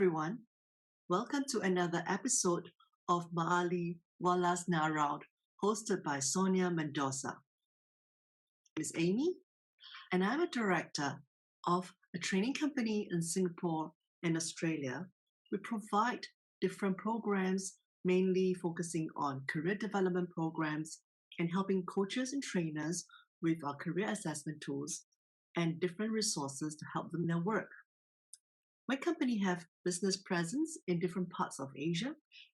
everyone. Welcome to another episode of Maaliwalas, hosted by Sonia Mendoza. My name is Amy, and I'm a director of a training company in Singapore and Australia. We provide different programs, mainly focusing on career development programs and helping coaches and trainers with our career assessment tools and different resources to help them in their work. My company have business presence in different parts of Asia,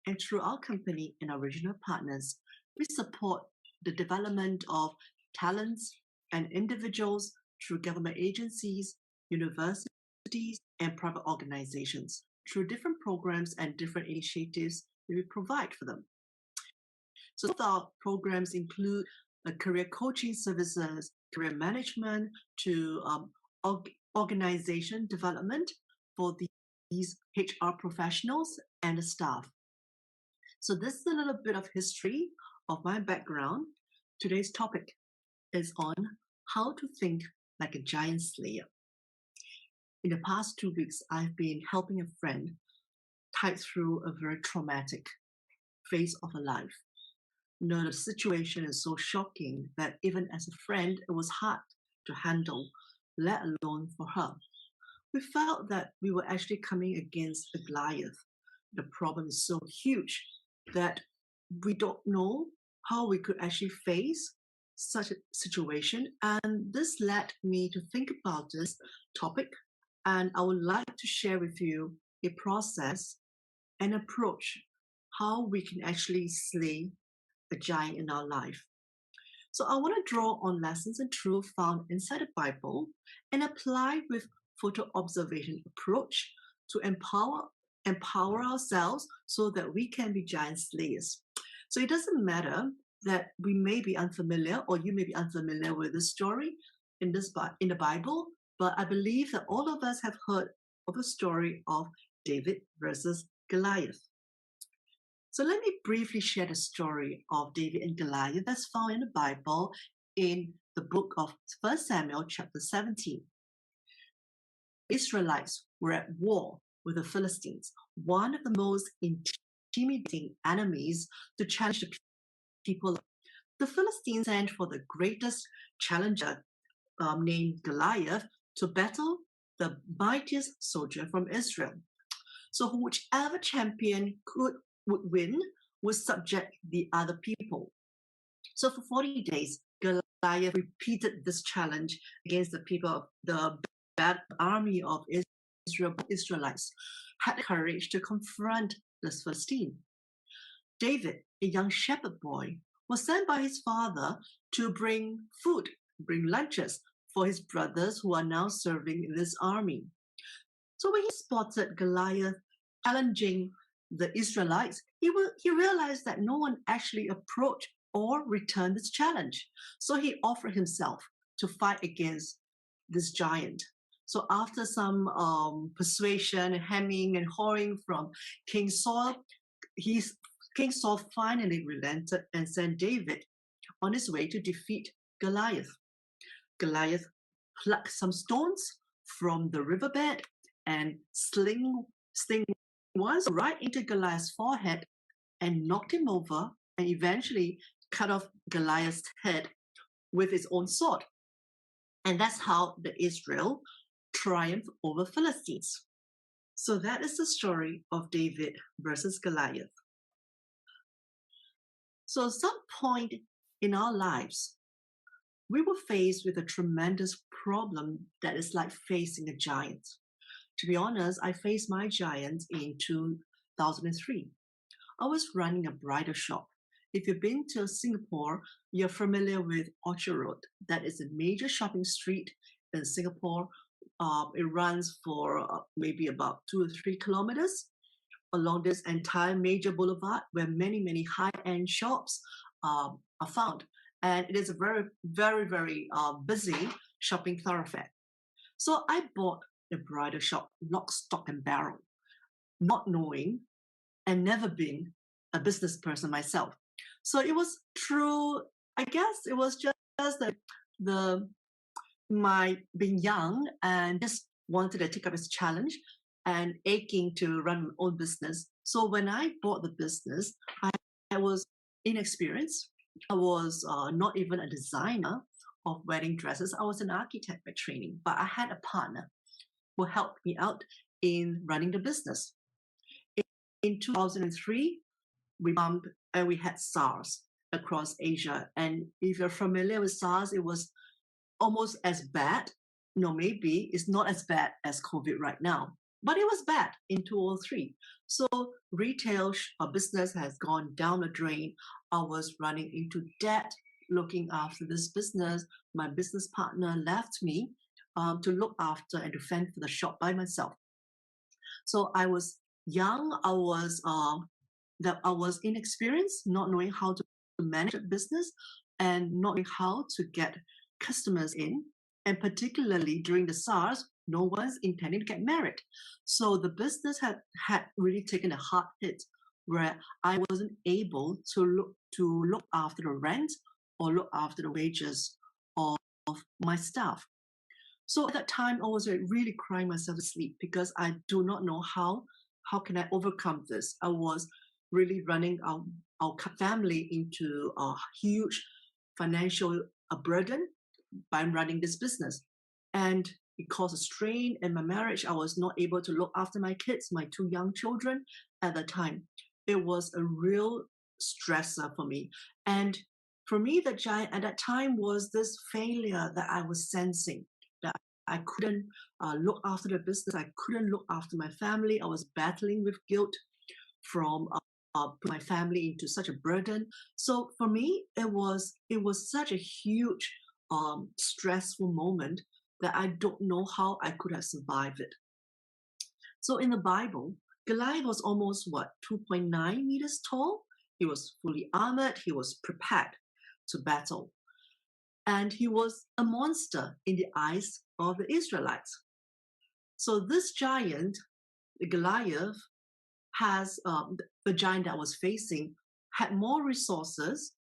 and through our company and our regional partners, we support the development of talents and individuals through government agencies, universities, and private organizations through different programs and different initiatives that we provide for them. So some of our programs include career coaching services, career management, to organization development for these HR professionals and the staff. So this is a little bit of history of my background. Today's topic is on how to think like a giant slayer. In the past 2 weeks, I've been helping a friend tide through a very traumatic phase of her life. The situation is so shocking that even as a friend, it was hard to handle, let alone for her. We felt that we were actually coming against a Goliath. The problem is so huge that we don't know how we could actually face such a situation. And this led me to think about this topic. And I would like to share with you a process and approach how we can actually slay a giant in our life. So I want to draw on lessons and truth found inside the Bible and apply with photo observation approach to empower ourselves so that we can be giant slayers. So it doesn't matter that we may be unfamiliar or you may be unfamiliar with this story in the Bible, but I believe that all of us have heard of the story of David versus Goliath. So let me briefly share the story of David and Goliath that's found in the Bible in the book of 1 Samuel chapter 17. Israelites were at war with the Philistines, one of the most intimidating enemies to challenge the people. The Philistines sent for the greatest challenger named Goliath to battle the mightiest soldier from Israel. So whichever champion would win would subject the other people. So for 40 days, Goliath repeated this challenge against the people of the army of Israel. Israelites had the courage to confront this Philistine. David, a young shepherd boy, was sent by his father to bring lunches for his brothers who are now serving in this army. So when he spotted Goliath challenging the Israelites, he realized that no one actually approached or returned this challenge. So he offered himself to fight against this giant. So after some persuasion, hemming, and hawing from King Saul, King Saul finally relented and sent David on his way to defeat Goliath. Goliath plucked some stones from the riverbed and sling once right into Goliath's forehead and knocked him over and eventually cut off Goliath's head with his own sword. And that's how the Israel triumphed over Philistines. So that is the story of David versus Goliath. So at some point in our lives, we were faced with a tremendous problem that is like facing a giant. To be honest, I faced my giant in 2003. I was running a bridal shop. If you've been to Singapore, you're familiar with Orchard Road. That is a major shopping street in Singapore. It runs for maybe about 2 or 3 kilometers along this entire major boulevard where many, many high-end shops are found. And it is a very, very, very busy shopping thoroughfare. So I bought a bridal shop, lock, stock, and barrel, not knowing and never been a business person myself. So it was true, I guess it was just my being young and just wanted to take up this challenge. and aching to run my own business. So when I bought the business, I was inexperienced. I was not even a designer of wedding dresses. I was an architect by training, but I had a partner who helped me out in running the business. In 2003, we bumped and we had SARS across Asia. And if you're familiar with SARS, it was almost as bad. No, maybe it's not as bad as COVID right now, but it was bad in 2003. So retail business has gone down the drain. I was running into debt, looking after this business. My business partner left me to look after and to fend for the shop by myself. So I was young. I was inexperienced, not knowing how to manage a business and not knowing how to get customers in. And particularly during the SARS, no one's intending to get married. So the business had really taken a hard hit where I wasn't able to look after the rent or look after the wages of my staff. So at that time, I was really crying myself to sleep because I do not know how can I overcome this. I was really running our family into a huge financial burden by running this business. And it caused a strain in my marriage. I was not able to look after my kids, my two young children at the time. It was a real stressor for me. And for me, the giant at that time was this failure that I was sensing, that I couldn't look after the business. I couldn't look after my family. I was battling with guilt from put my family into such a burden. So for me, it was such a huge stressful moment that I don't know how I could have survived it. So in the Bible, Goliath was almost 2.9 meters tall. He was fully armored. He was prepared to battle. And he was a monster in the eyes of the Israelites. So this giant, Goliath, has the giant that was facing had more resources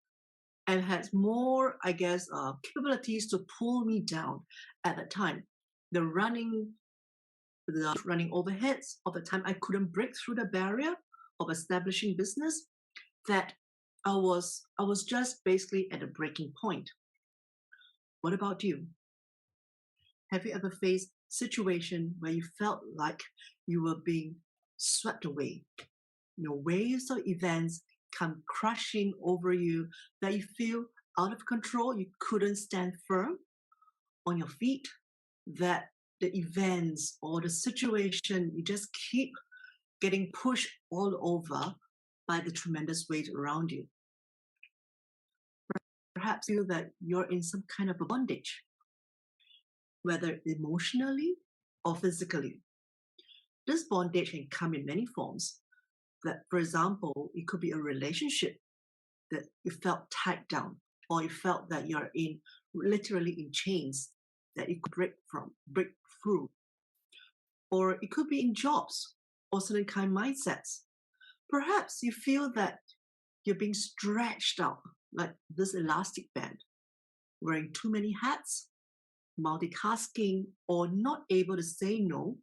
and had more, I guess, capabilities to pull me down at that time. The running overheads of the time, I couldn't break through the barrier of establishing business. That I was just basically at a breaking point. What about you? Have you ever faced a situation where you felt like you were being swept away? Waves of events come crashing over you that you feel out of control. You couldn't stand firm on your feet, that the events or the situation, you just keep getting pushed all over by the tremendous weight around you. Perhaps you feel that you're in some kind of a bondage, whether emotionally or physically. This bondage can come in many forms. That, for example, it could be a relationship that you felt tied down, or you felt that you're literally in chains that you could break through. Or it could be in jobs or certain kind of mindsets. Perhaps you feel that you're being stretched out like this elastic band, wearing too many hats, multitasking, or not able to say no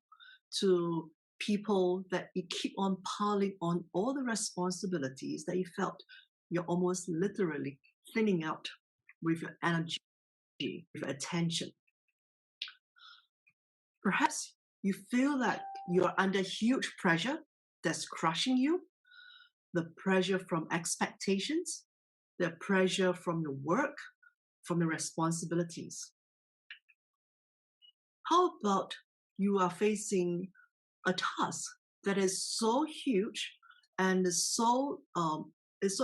to people, that you keep on piling on all the responsibilities that you felt you're almost literally thinning out with your energy, with your attention. Perhaps you feel that you're under huge pressure that's crushing you, the pressure from expectations, the pressure from your work, from the responsibilities. How about you are facing a task that is so huge and is so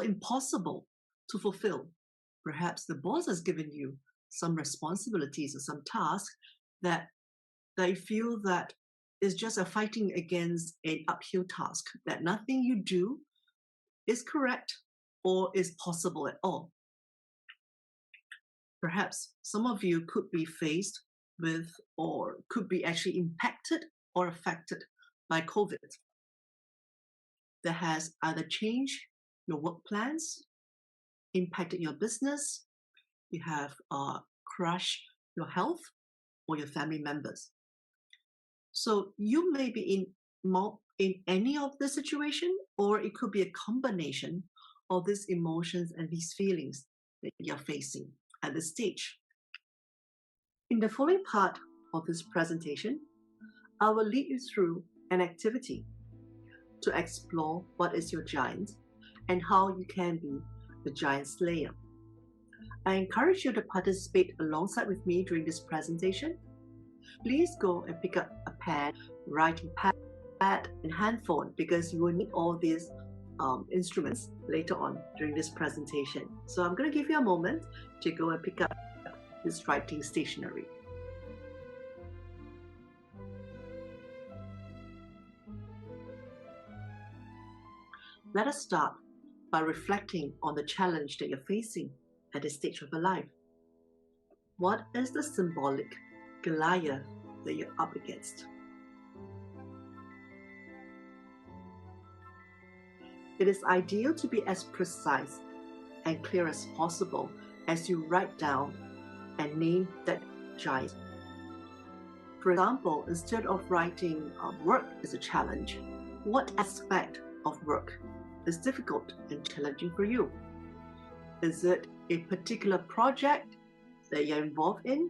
impossible to fulfill? Perhaps the boss has given you some responsibilities or some task that you feel that is just a fighting against an uphill task, that nothing you do is correct or is possible at all. Perhaps some of you could be faced with, or could be actually impacted or affected by COVID, that has either changed your work plans, impacted your business, you have crushed your health or your family members. So you may be in in any of the situation, or it could be a combination of these emotions and these feelings that you're facing at this stage. In the following part of this presentation, I will lead you through an activity to explore what is your giant and how you can be the giant slayer. I encourage you to participate alongside with me during this presentation. Please go and pick up a pen, writing pad, and handphone, because you will need all these instruments later on during this presentation. So I'm going to give you a moment to go and pick up this writing stationery. Let us start by reflecting on the challenge that you're facing at this stage of your life. What is the symbolic Goliath that you're up against? It is ideal to be as precise and clear as possible as you write down and name that giant. For example, instead of writing work is a challenge, what aspect of work is difficult and challenging for you? Is it a particular project that you're involved in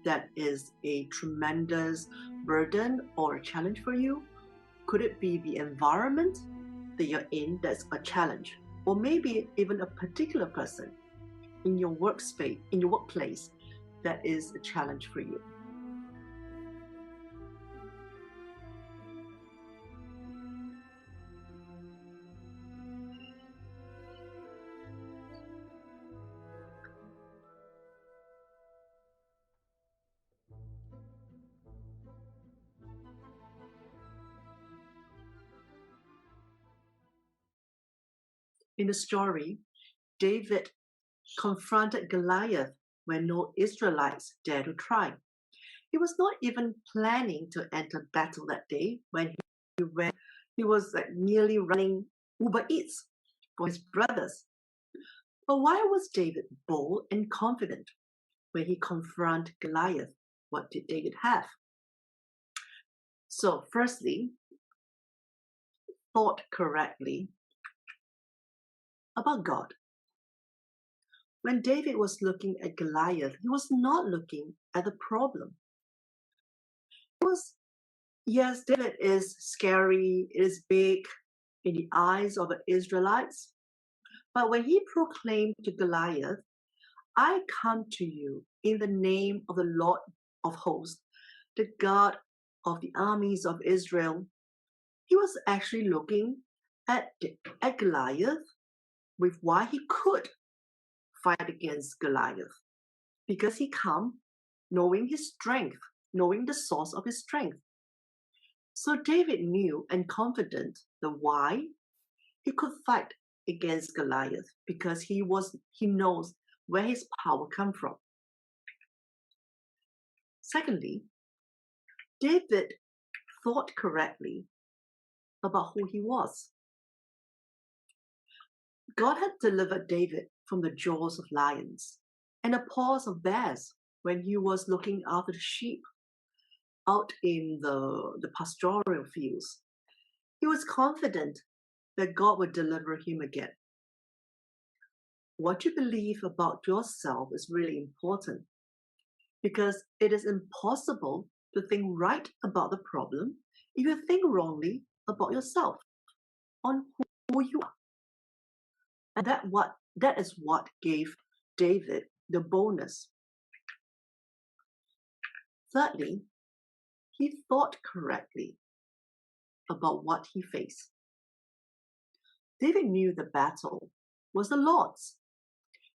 that is a tremendous burden or a challenge for you? Could it be the environment that you're in that's a challenge? Or maybe even a particular person in your workspace, in your workplace, that is a challenge for you. In the story, David confronted Goliath when no Israelites dared to try. He was not even planning to enter battle that day when he was merely running Uber Eats for his brothers. But why was David bold and confident when he confronted Goliath? What did David have? So, firstly, thought correctly about God. When David was looking at Goliath, he was not looking at the problem. Yes, David is scary, it is big in the eyes of the Israelites. But when he proclaimed to Goliath, I come to you in the name of the Lord of hosts, the God of the armies of Israel, he was actually looking at Goliath with why he could fight against Goliath. Because he come knowing his strength, knowing the source of his strength. So David knew and confident the why he could fight against Goliath, because he knows where his power come from. Secondly, David thought correctly about who he was. God had delivered David from the jaws of lions and the paws of bears when he was looking after the sheep out in the pastoral fields. He was confident that God would deliver him again. What you believe about yourself is really important, because it is impossible to think right about the problem if you think wrongly about yourself, on who you are. And that is what gave David the bonus. Thirdly, he thought correctly about what he faced. David knew the battle was the Lord's.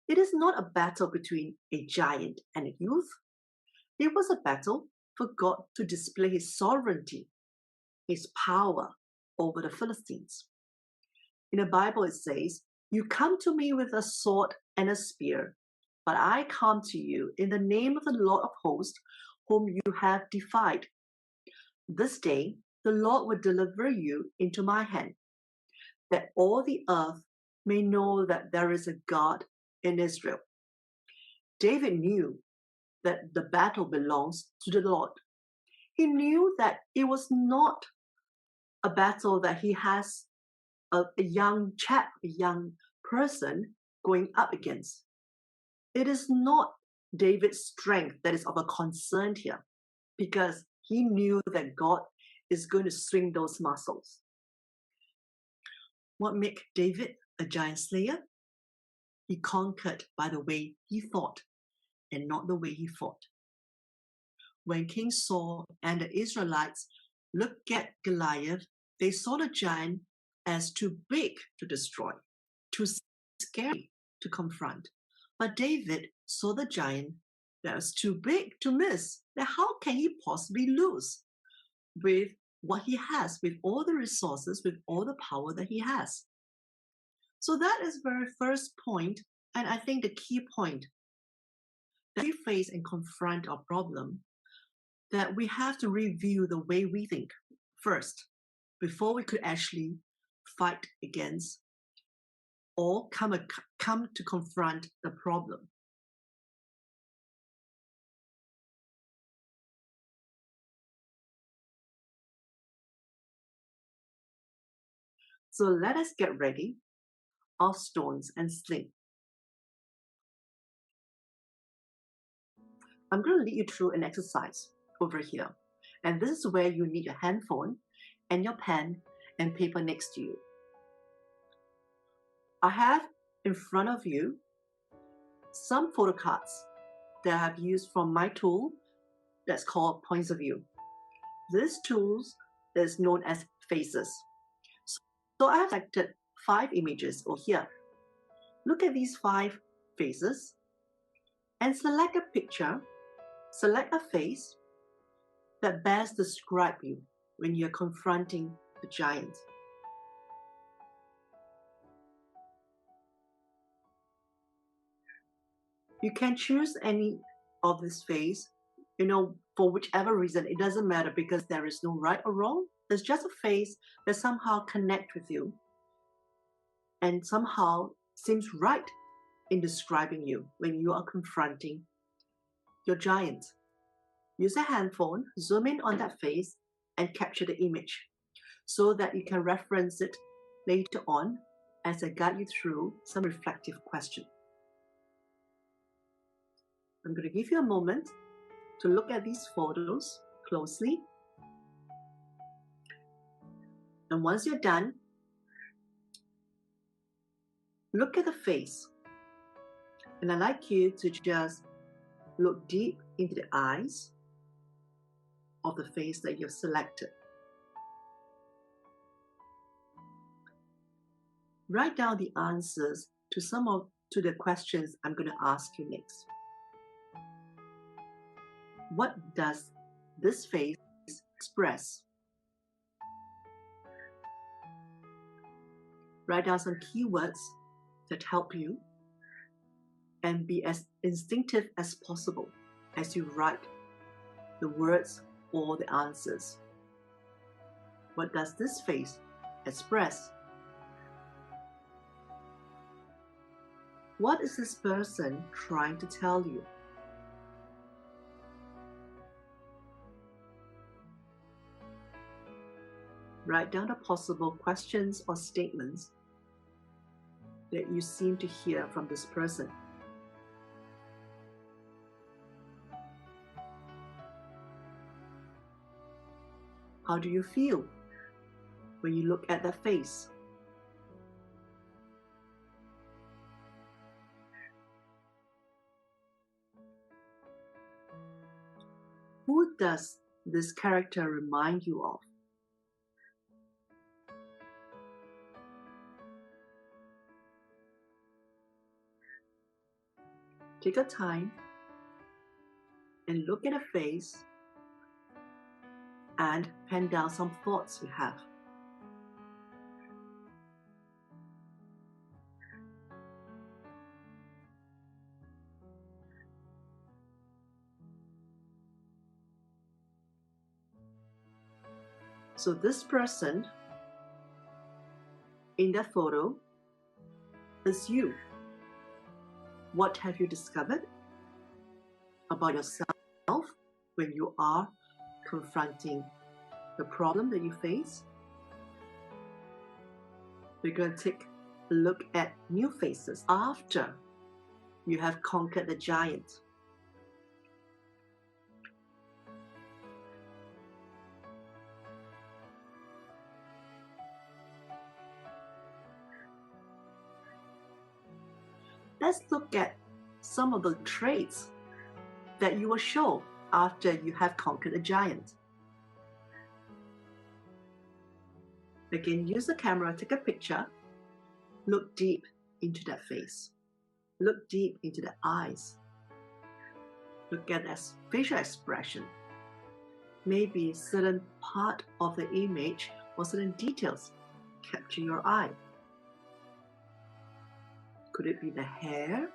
It is not a battle between a giant and a youth. It was a battle for God to display his sovereignty, his power over the Philistines. In the Bible it says, you come to me with a sword and a spear, but I come to you in the name of the Lord of hosts, whom you have defied. This day the Lord will deliver you into my hand, that all the earth may know that there is a God in Israel. David knew that the battle belongs to the Lord. He knew that it was not a battle that he has a young chap, a young person going up against. It is not David's strength that is of a concern here, because he knew that God is going to swing those muscles. What made David a giant slayer? He conquered by the way he thought and not the way he fought. When King Saul and the Israelites looked at Goliath, they saw the giant as too big to destroy, too scary to confront. But David saw the giant that was too big to miss. Now, how can he possibly lose with what he has, with all the resources, with all the power that he has? So that is the very first point, and I think the key point that we face and confront our problem, that we have to review the way we think first before we could actually fight against or come to confront the problem. So let us get ready, our stones and sling. I'm going to lead you through an exercise over here. And this is where you need your handphone and your pen and paper next to you. I have in front of you some photo cards that I have used from my tool that's called Points of View. This tool is known as faces. So I have selected 5 images over here. Look at these 5 faces and select a picture, select a face that best describes you when you're confronting the giant. You can choose any of this face, for whichever reason. It doesn't matter, because there is no right or wrong. It's just a face that somehow connects with you and somehow seems right in describing you when you are confronting your giant. Use a handphone, zoom in on that face, and capture the image so that you can reference it later on as I guide you through some reflective questions. I'm going to give you a moment to look at these photos closely. And once you're done, look at the face. And I'd like you to just look deep into the eyes of the face that you've selected. Write down the answers to the questions I'm going to ask you next. What does this face express? Write down some keywords that help you and be as instinctive as possible as you write the words or the answers. What does this face express? What is this person trying to tell you? Write down the possible questions or statements that you seem to hear from this person. How do you feel when you look at that face? Who does this character remind you of? Take a time and look at a face and pen down some thoughts you have. So this person in that photo is you. What have you discovered about yourself when you are confronting the problem that you face? we're going to take a look at new faces after you have conquered the giant. Let's look at some of the traits that you will show after you have conquered a giant. Again, use the camera, take a picture, look deep into that face. Look deep into the eyes. Look at that facial expression. Maybe certain part of the image or certain details capture your eye. Could it be the hair?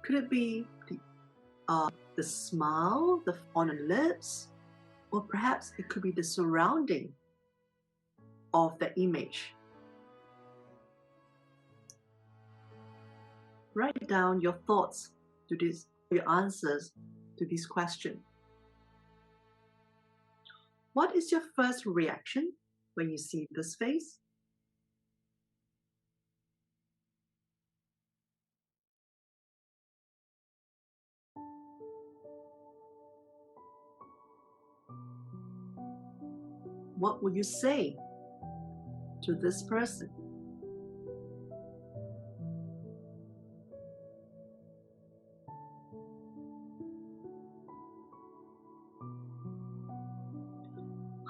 Could it be the smile on the lips? Or perhaps it could be the surrounding of the image. Write down your thoughts to this, your answers to this question. What is your first reaction when you see this face? What will you say to this person?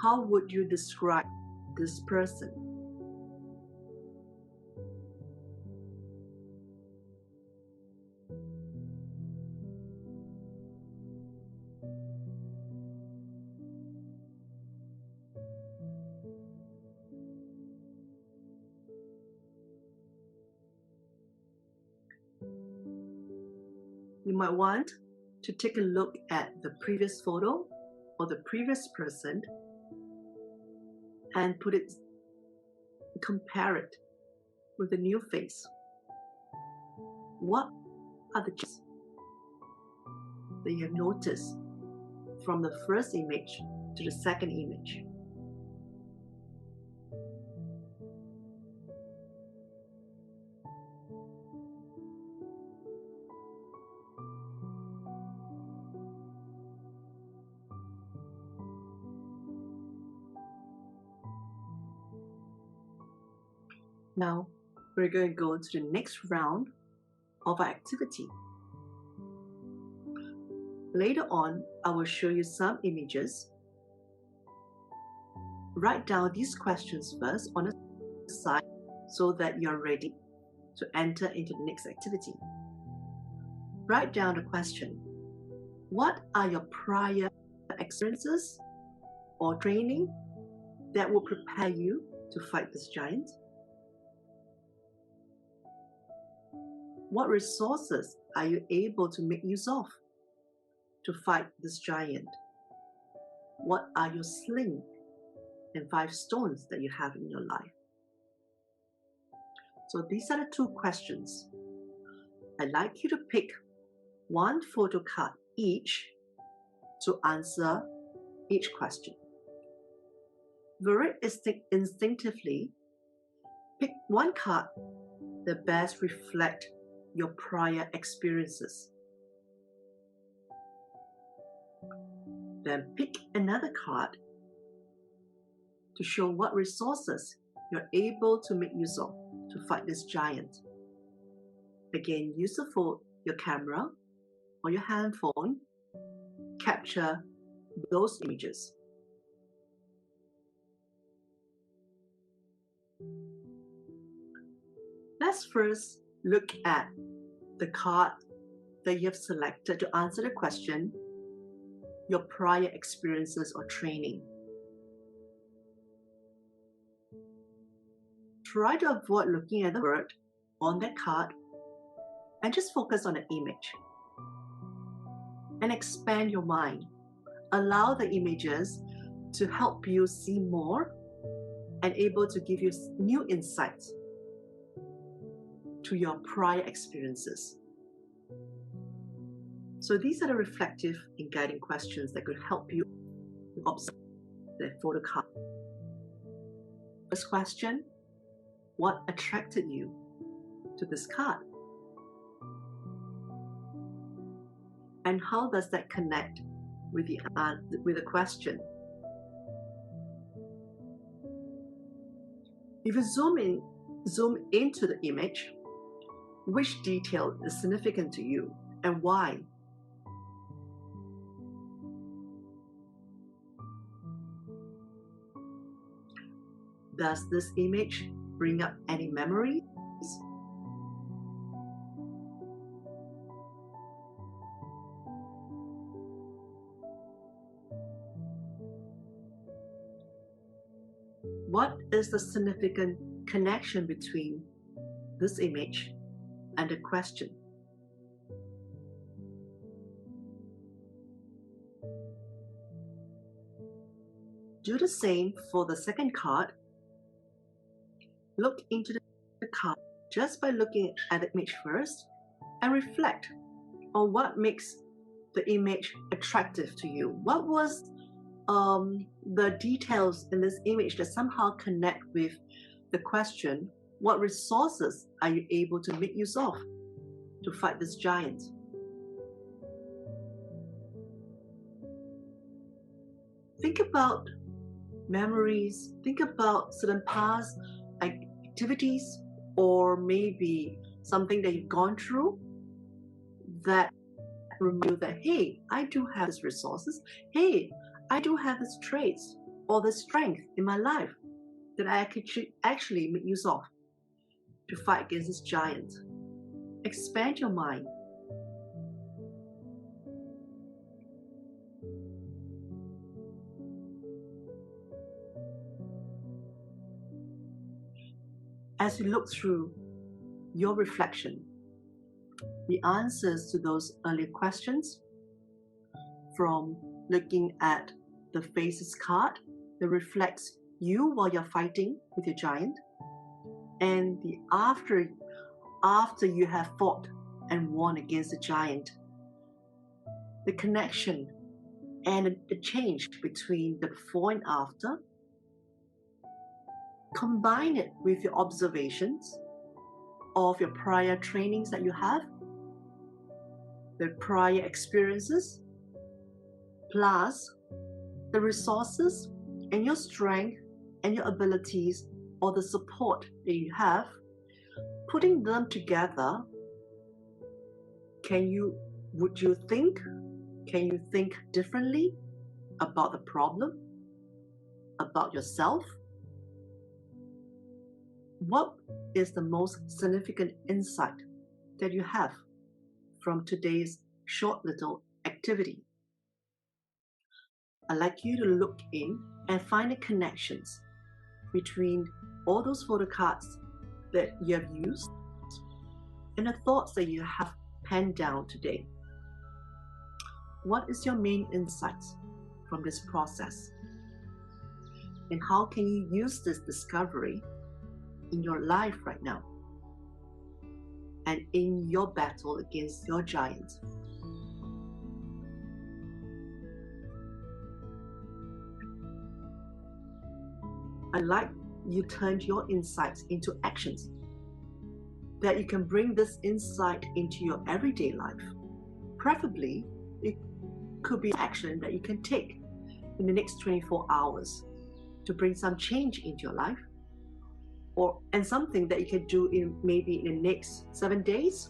How would you describe this person? You might want to take a look at the previous photo or the previous person and compare it with the new face. What are the changes that you have noticed from the first image to the second image? Now, we're going to go to the next round of our activity. Later on, I will show you some images. Write down these questions first on the side so that you're ready to enter into the next activity. Write down the question. What are your prior experiences or training that will prepare you to fight this giant? What resources are you able to make use of to fight this giant? What are your sling and 5 stones that you have in your life? So these are the 2 questions. I'd like you to pick 1 photo card each to answer each question. Very instinctively, pick 1 card that best reflects your prior experiences. Then pick another card to show what resources you're able to make use of to fight this giant. Again, use your camera or your handphone, capture those images. Let's first look at the card that you have selected to answer the question, your prior experiences or training. Try to avoid looking at the word on that card and just focus on the image. And expand your mind. Allow the images to help you see more and able to give you new insights to your prior experiences. So these are the reflective and guiding questions that could help you observe the photo card. First question, What attracted you to this card? And how does that connect with the question? If you zoom into the image, which detail is significant to you and why? Does this image bring up any memories? What is the significant connection between this image and the question? Do the same for the second card. Look into the card just by looking at the image first and reflect on what makes the image attractive to you. What was the details in this image that somehow connect with the question? What resources are you able to make use of to fight this giant? Think about memories, think about certain past activities, or maybe something that you've gone through that remind you that, hey, I do have these resources, hey, I do have these traits or this strength in my life that I could actually make use of to fight against this giant. Expand your mind. As you look through your reflection, the answers to those earlier questions, from looking at the Faces card that reflects you while you're fighting with your giant, and the after you have fought and won against the giant, the connection and the change between the before and after. Combine it with your observations of your prior trainings that you have, the prior experiences, plus the resources and your strength and your abilities or the support that you have. Putting them together, can you think differently about the problem, about yourself? What is the most significant insight that you have from today's short little activity? I'd like you to look in and find the connections between all those photo cards that you have used and the thoughts that you have penned down today. What is your main insights from this process? And how can you use this discovery in your life right now and in your battle against your giant? I'd like you to turn your insights into actions, that you can bring this insight into your everyday life. Preferably, it could be action that you can take in the next 24 hours to bring some change into your life, and something that you can do in maybe in the next 7 days,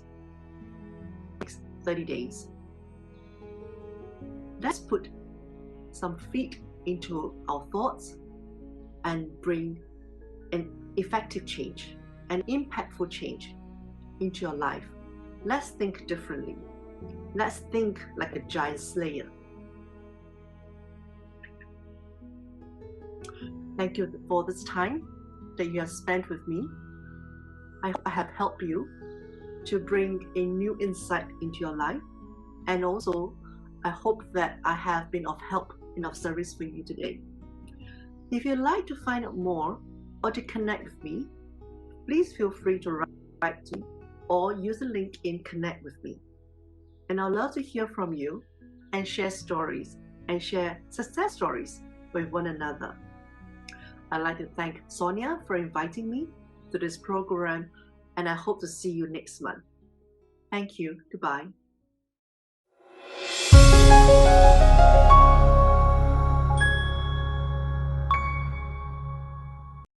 next 30 days. Let's put some feet into our thoughts and bring an effective change, an impactful change into your life. Let's think differently. Let's think like a giant slayer. Thank you for this time that you have spent with me. I hope I have helped you to bring a new insight into your life, and also I hope that I have been of help and of service for you today. If you'd like to find out more or to connect with me, please feel free to write to me or use the link in Connect with me. And I'd love to hear from you and share stories and share success stories with one another. I'd like to thank Sonia for inviting me to this program, and I hope to see you next month. Thank you. Goodbye.